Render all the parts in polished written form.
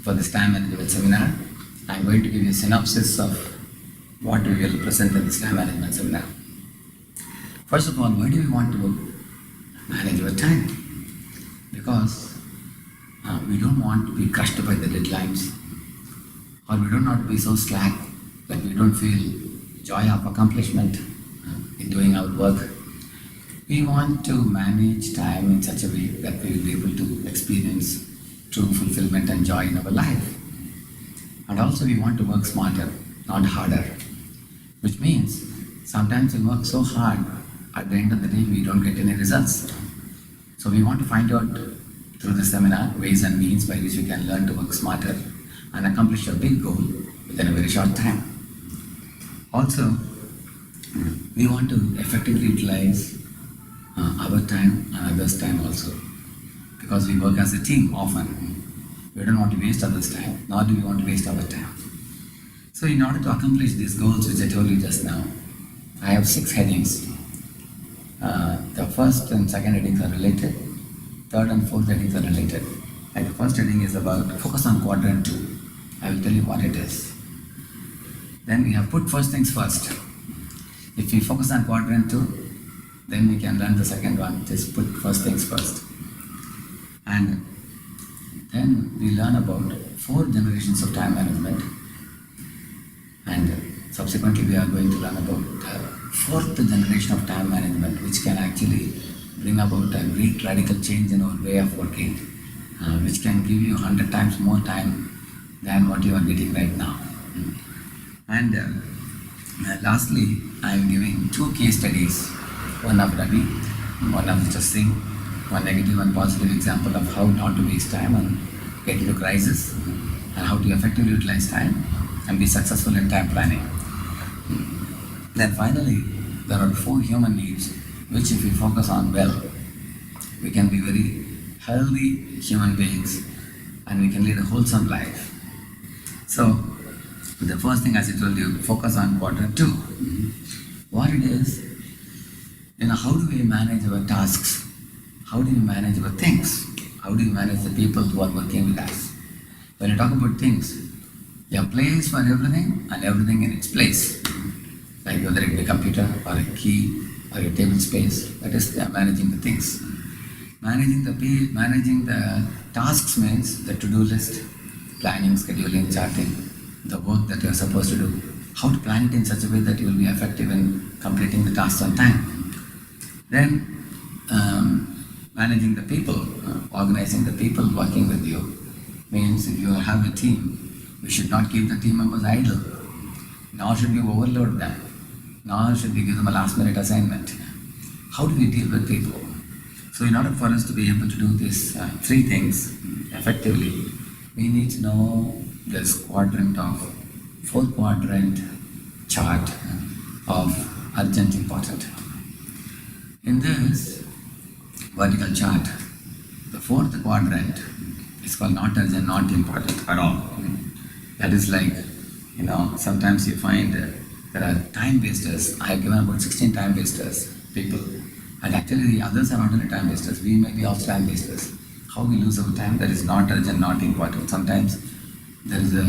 for this time management seminar. I'm going to give you a synopsis of what we will present in this time management seminar. First of all, why do we want to manage our time? Because we don't want to be crushed by the deadlines, or we don't want to be so slack that we don't feel joy of accomplishment in doing our work. We want to manage time in such a way that we will be able to experience true fulfillment and joy in our life. And also we want to work smarter, not harder. Which means sometimes we work so hard, at the end of the day we don't get any results. So we want to find out through the seminar ways and means by which we can learn to work smarter and accomplish a big goal within a very short time. Also, we want to effectively utilize our time and others' time also, because we work as a team often. We don't want to waste others' time, nor do we want to waste our time. So in order to accomplish these goals which I told you just now, I have 6 headings. The first and second headings are related, third and fourth headings are related. And the first heading is about focus on quadrant 2. I will tell you what it is. Then we have put first things first. If we focus on quadrant 2, then we can learn the second one, just put first things first. And then we learn about 4 generations of time management. And subsequently we are going to learn about the 4th generation of time management, which can actually bring about a great radical change in our way of working, which can give you 100 times more time than what you are getting right now. And lastly, I am giving 2 case studies, one of Ravi, one of Mr. Singh, one negative and positive example of how not to waste time and get into crisis, and how to effectively utilize time and be successful in time planning. Then finally, there are 4 human needs which if we focus on well, we can be very healthy human beings and we can lead a wholesome life. So, the first thing, as I told you, focus on quadrant 2. What it is, how do we manage our tasks? How do we manage our things? How do we manage the people who are working with us? When you talk about things, you have place for everything and everything in its place. Like whether it be a computer or a key or a table space, that is managing the things. Managing the tasks means the to-do list, planning, scheduling, charting, the work that you are supposed to do. How to plan it in such a way that you will be effective in completing the tasks on time. Then managing the people, organizing the people working with you, means if you have a team, you should not keep the team members idle, nor should you overload them, nor should we give them a last minute assignment. How do we deal with people? So in order for us to be able to do these 3 things effectively, we need to know this 4th quadrant chart of urgent important. In this vertical chart, the 4th quadrant is called not urgent, not important at all. That is like, sometimes you find there are time wasters. I have given about 16 time wasters, people. And actually the others are not only time wasters, we may be also time wasters. How we lose our time, that is not urgent, not important. Sometimes there is a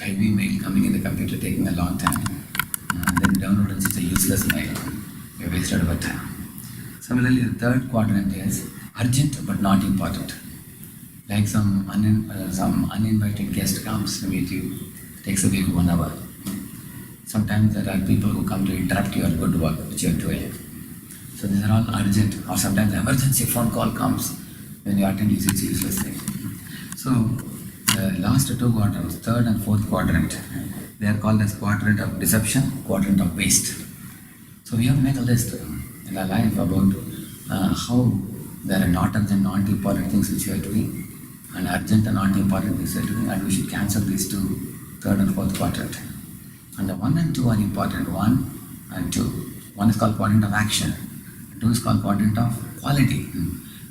heavy mail coming in the computer taking a long time. And then download and it's a useless mail. We wasted our time. Similarly, the 3rd quadrant is urgent but not important. Like some uninvited guest comes to meet you, takes away 1 hour. Sometimes there are people who come to interrupt your good work which you are doing. So these are all urgent, or sometimes emergency phone call comes. When you attend, you see it's a useless thing. So the last 2 quadrants, 3rd and 4th quadrant, they are called as quadrant of deception, quadrant of waste. So we have to make a list in our life about how there are not urgent, not important things which we are doing, and urgent and not important things we are doing, and we should cancel these 2, 3rd and 4th quadrant. And the 1 and 2 are important, 1 and 2. 1 is called quadrant of action, 2 is called quadrant of quality.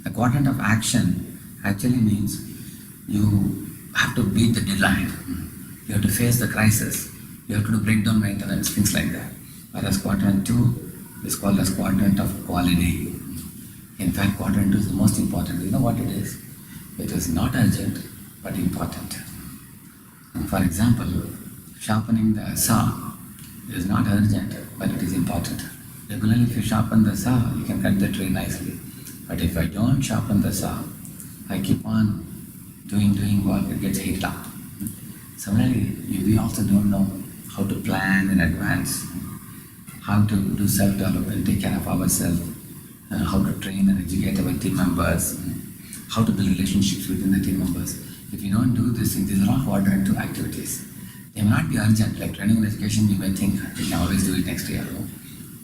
The quadrant of action actually means you have to beat the deadline, you have to face the crisis, you have to do breakdown maintenance, things like that. Whereas quadrant 2 is called as quadrant of quality. In fact, quadrant 2 is the most important. You know what it is? It is not urgent, but important. For example, sharpening the saw is not urgent, but it is important. Regularly, if you sharpen the saw, you can cut the tree nicely. But if I don't sharpen the saw, I keep on doing work, it gets heated up. Similarly, we also don't know how to plan in advance, how to do self-development, take care of ourselves, how to train and educate our team members, how to build relationships within the team members. If you don't do this, these are all quadrant 2 activities. They may not be urgent, like training and education, you may think, you can always do it next year.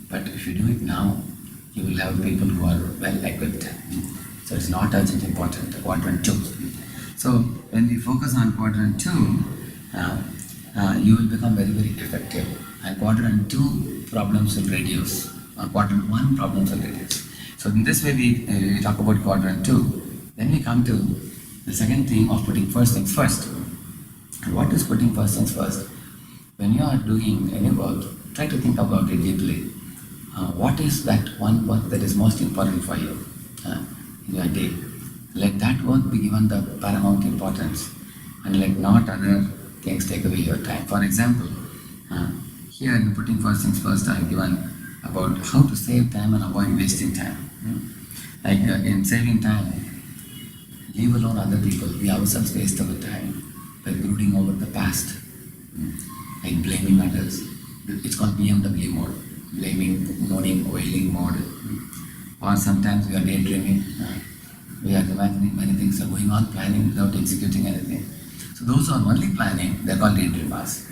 But if you do it now, you will have people who are well equipped. So it's not urgent, important, quadrant 2. So when we focus on quadrant 2, you will become very, very effective. And quadrant 2 problems will reduce. Quadrant 1 problems will reduce. So in this way we talk about quadrant 2. Then we come to the second theme of putting first things first. And what is putting first things first? When you are doing any work, try to think about it deeply. What is that one work that is most important for you in your day? Let that work be given the paramount importance, and let not other things take away your time. For example, here in putting first things first, I have given about how to save time and avoid wasting time. Like in saving time, leave alone other people. We ourselves waste our time by brooding over the past, like blaming others. It's called BMW mode, blaming, moaning, wailing mode. Or sometimes we are daydreaming. We are imagining many things are going on, planning without executing anything. So those who are only planning, they're called daydreamers.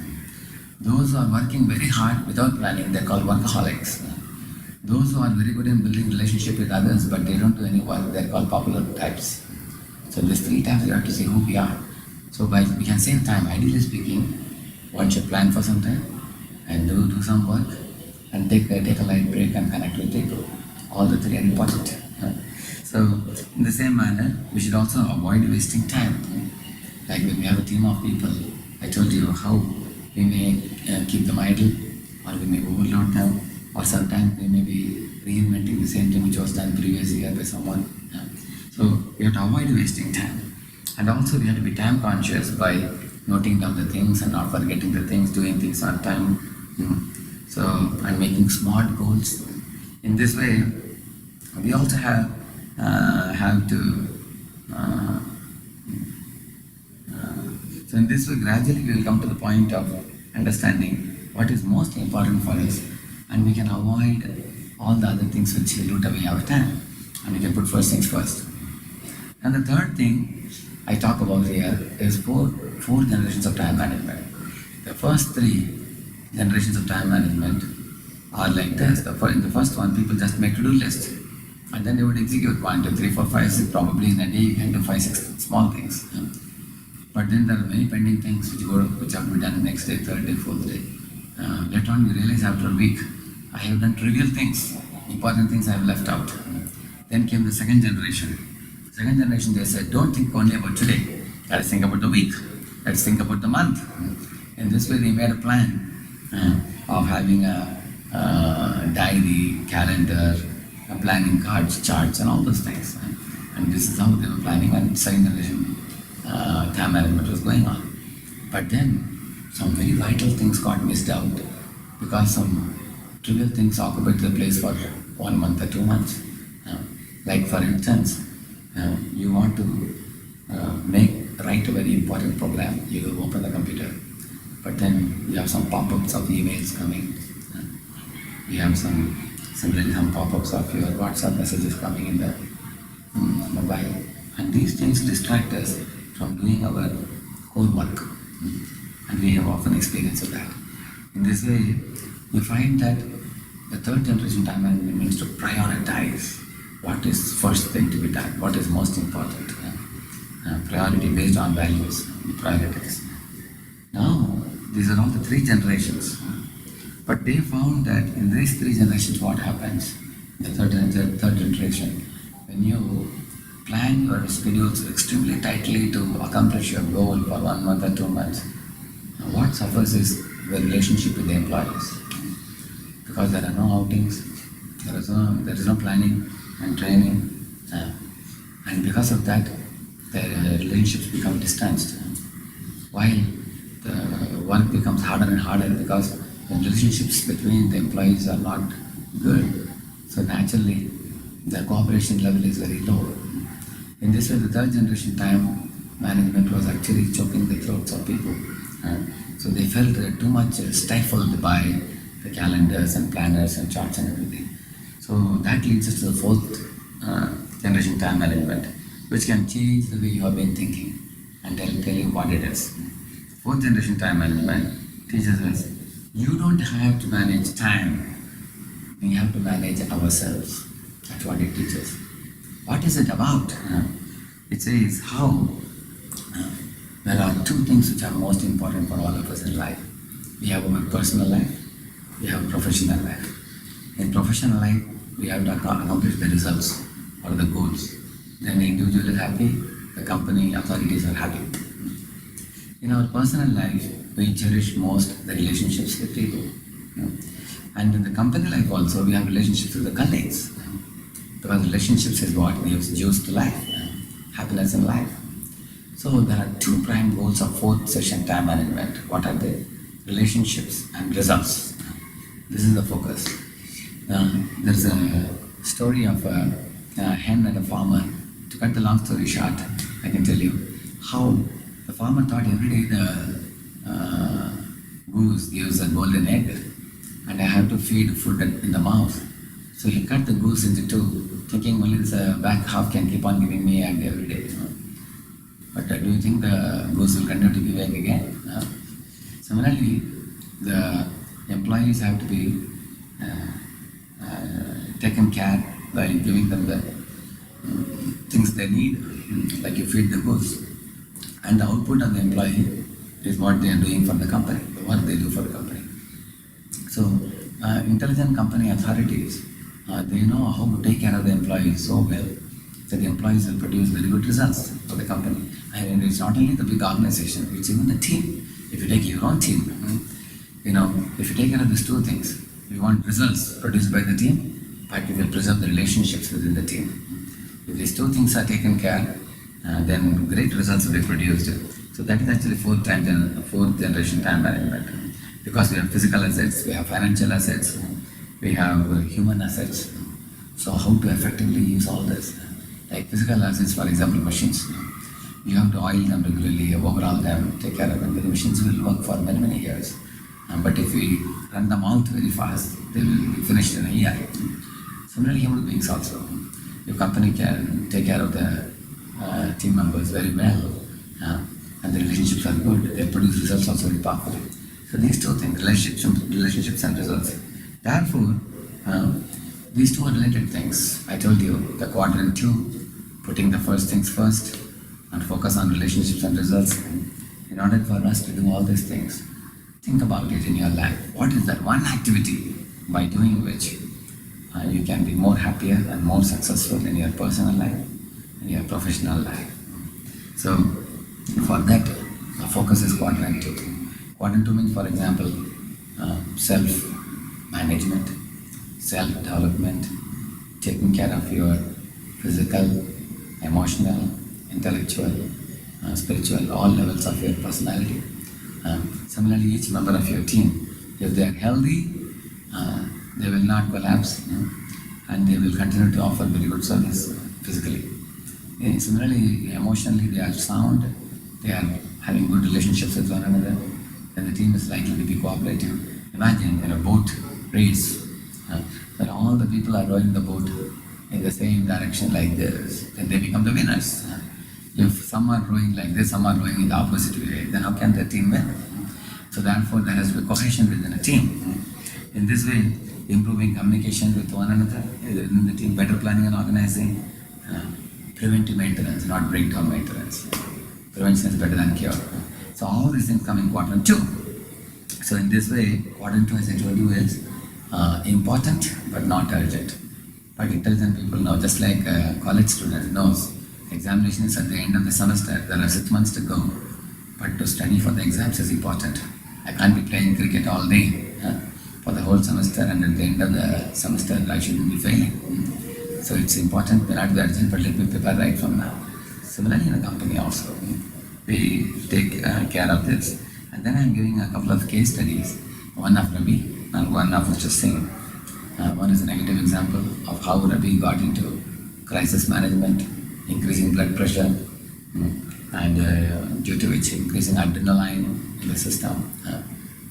Those who are working very hard without planning, they're called workaholics. Those who are very good in building relationship with others, but they don't do any work, they're called popular types. So these 3 types, you have to see who we are. So we can save time. Ideally speaking, one should plan for some time and do some work and take a light break and connect with people. All the 3 are important. So in the same manner, we should also avoid wasting time. Like when we have a team of people, I told you how we may keep them idle, or we may overload them, or sometimes we may be reinventing the same thing which was done previous year by someone. So we have to avoid wasting time. And also we have to be time conscious by noting down the things and not forgetting the things, doing things on time. So, and making smart goals. In this way, we also have to so in this way, gradually we will come to the point of understanding what is most important for us, and we can avoid all the other things which will loot away our time, and we can put first things first. And the third thing I talk about here is four generations of time management. The first 3 generations of time management are like this. In the first one, people just make to-do list, and then they would execute 1, 2, 3, 4, 5, 6. Probably in a day you can do 5, 6 small things. But then there are many pending things which have to be done next day, third day, fourth day. Later on, you realize after a week, I have done trivial things, important things I have left out. Then came the second generation. Second generation, they said, don't think only about today. Let's think about the week. Let's think about the month. In this way, they made a plan of having a diary, calendar, planning cards, charts, and all those things. And this is how they were planning, and second generation time management was going on. But then some very vital things got missed out because some trivial things occupied the place for 1 month or 2 months. Like for instance, you want to write a very important program. You will open the computer, but then you have some pop-ups of emails coming. You have some pop-ups of your WhatsApp messages coming in the mobile, and these things distract us from doing our core work, and we have often experienced that. In this way, we find that the third generation time management means to prioritize what is first thing to be done, what is most important. Priority based on values, priorities. Now, these are all the 3 generations. But they found that in these 3 generations, what happens? The third generation, when you plan your schedules extremely tightly to accomplish your goal for 1 month or 2 months, what suffers is the relationship with the employees. Because there are no outings, there is no planning and training, and because of that, their relationships become distanced. While the work becomes harder and harder because the relationships between the employees are not good. So naturally, the cooperation level is very low. In this way, the third generation time management was actually choking the throats of people. So they felt too much stifled by the calendars and planners and charts and everything. So that leads us to the fourth generation time management, which can change the way you have been thinking and tell you what it is. Fourth generation time management teaches us you don't have to manage time, we have to manage ourselves. That's what it teaches. What is it about? It says how there are two things which are most important for all of us in life. We have our personal life, we have professional life. In professional life, we have to accomplish the results or the goals. Then the individual is happy, the company authorities are happy. In our personal life, we cherish most the relationships with people. And in the company life also, we have relationships with the colleagues. Because relationships is what gives juice to life, happiness in life. So there are two prime goals of fourth session time management. What are they? Relationships and results. This is the focus. There's a story of a hen and a farmer. To cut the long story short, I can tell you how the farmer thought every day the goose gives a golden egg and I have to feed food in the mouth. So he cut the goose into two, thinking only this back half can keep on giving me egg every day. But do you think the goose will continue to give egg again? Similarly, the employees have to be taken care by giving them the things they need, like you feed the goose. And the output of the employee is what they are doing for the company, what they do for the company. So, intelligent company authorities, they know how to take care of the employees so well that the employees will produce very good results for the company. And it's not only the big organization, it's even the team. If you take your own team, if you take care of these two things, we want results produced by the team, but we will preserve the relationships within the team. If these two things are taken care, then great results will be produced. So that is actually fourth generation time management. Because we have physical assets, we have financial assets, we have human assets. So how to effectively use all this? Like physical assets, for example, machines. You have to oil them regularly, overhaul them, take care of them. The machines will work for many, many years. But if we run them out very fast, they will be finished in a year. Similarly, human beings also. Your company can take care of the team members very well, and the relationships are good. They produce results also very powerfully. So these two things, relationships and results. Therefore, these two are related things. I told you, the quadrant 2, putting the first things first and focus on relationships and results. In order for us to do all these things, think about it in your life. What is that one activity by doing which you can be more happier and more successful in your personal life, in your professional life? So, for that, the focus is quadrant 2. Quadrant 2 means, for example, self-management, self-development, taking care of your physical, emotional, intellectual, spiritual, all levels of your personality. Similarly, each member of your team, if they are healthy, they will not collapse, and they will continue to offer very good service physically. Similarly, emotionally, they are sound, they are having good relationships with one another, then the team is likely to be cooperative. Imagine in a boat race, that all the people are rowing the boat in the same direction like this, then they become the winners. If some are rowing like this, some are rowing in the opposite way, then how can the team win? So therefore, there has to be cohesion within a team. In this way, improving communication with one another in the team, better planning and organizing, preventive maintenance, not breakdown maintenance. Prevention is better than cure. So all these things come in quadrant 2. So in this way, quadrant 2, as I told you, is important but not urgent. But intelligent people know, just like a college student knows, examination is at the end of the semester, there are 6 months to go. But to study for the exams is important. I can't be playing cricket all day for the whole semester, and at the end of the semester I shouldn't be failing. So it's important, may not be urgent, but let me prepare right from now. Similarly, in a company also, we take care of this. And then I'm giving a couple of case studies, one of Ravi and one of Mr. Singh. One is a negative example of how Ravi got into crisis management, increasing blood pressure, and due to which increasing adrenaline in the system,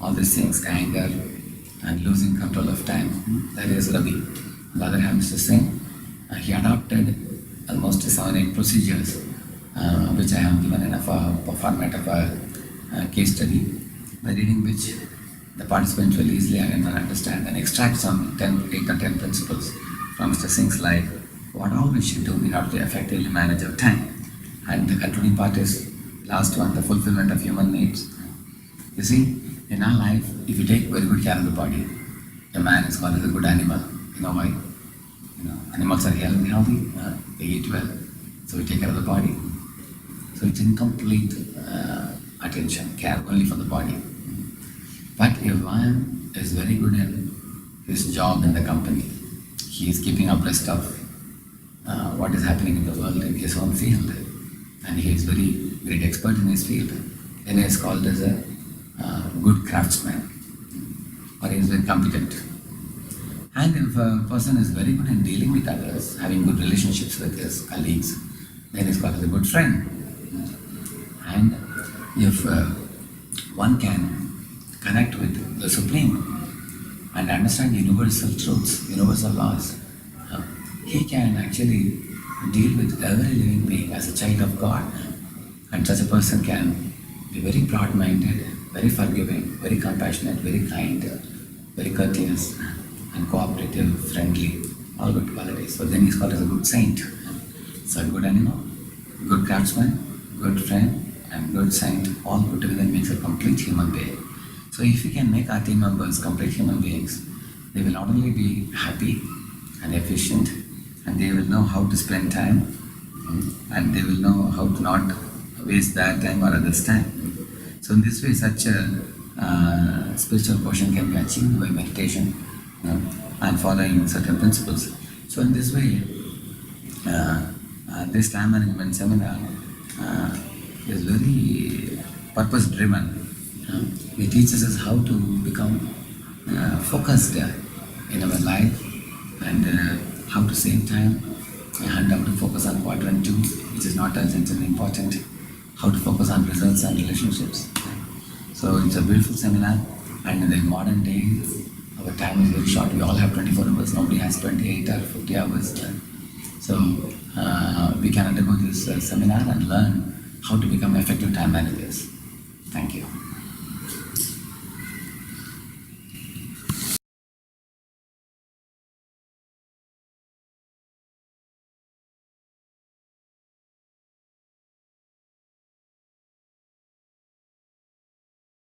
all these things, anger, and losing control of time. That is Ravi. On the other hand, Mr. Singh, he adopted almost 7-8 procedures, which I have given in a format of a case study, by reading which the participants will easily understand and extract some 8 or 10 principles from Mr. Singh's life, what all we should do in order to effectively manage our time. And the concluding part is last one, the fulfillment of human needs. You see, in our life, if you take very good care of the body, a man is called as a good animal. You know why? Animals are healthy, they eat well, so we take care of the body. So it's incomplete attention, care only for the body. But if one is very good in his job in the company, he is keeping abreast of what is happening in the world in his own field, and he is very great expert in his field, then he is called as a good craftsman, or he is very competent. And if a person is very good in dealing with others, having good relationships with his colleagues, then he is called as a good friend. And if one can connect with the Supreme and understand universal truths, universal laws, he can actually deal with every living being as a child of God. And such a person can be very broad-minded, very forgiving, very compassionate, very kind, very courteous, and cooperative, friendly, all good qualities. So then he's called as a good saint. So a good animal, good craftsman, good friend, and good saint, all put together makes a complete human being. So if we can make our team members complete human beings, they will not only be happy and efficient, and they will know how to spend time, and they will know how to not waste their time or others' time. So in this way, such a spiritual quotient can be achieved by meditation and following certain principles. So in this way, this time management seminar is very purpose-driven. It teaches us how to become focused in our life, and how to save time, and how to focus on quadrant 2, which is not urgent and important, how to focus on results and relationships. So it's a beautiful seminar, and in the modern days, our time is very short. We all have 24 hours, nobody has 28 or 50 hours. So we can undergo this seminar and learn how to become effective time managers.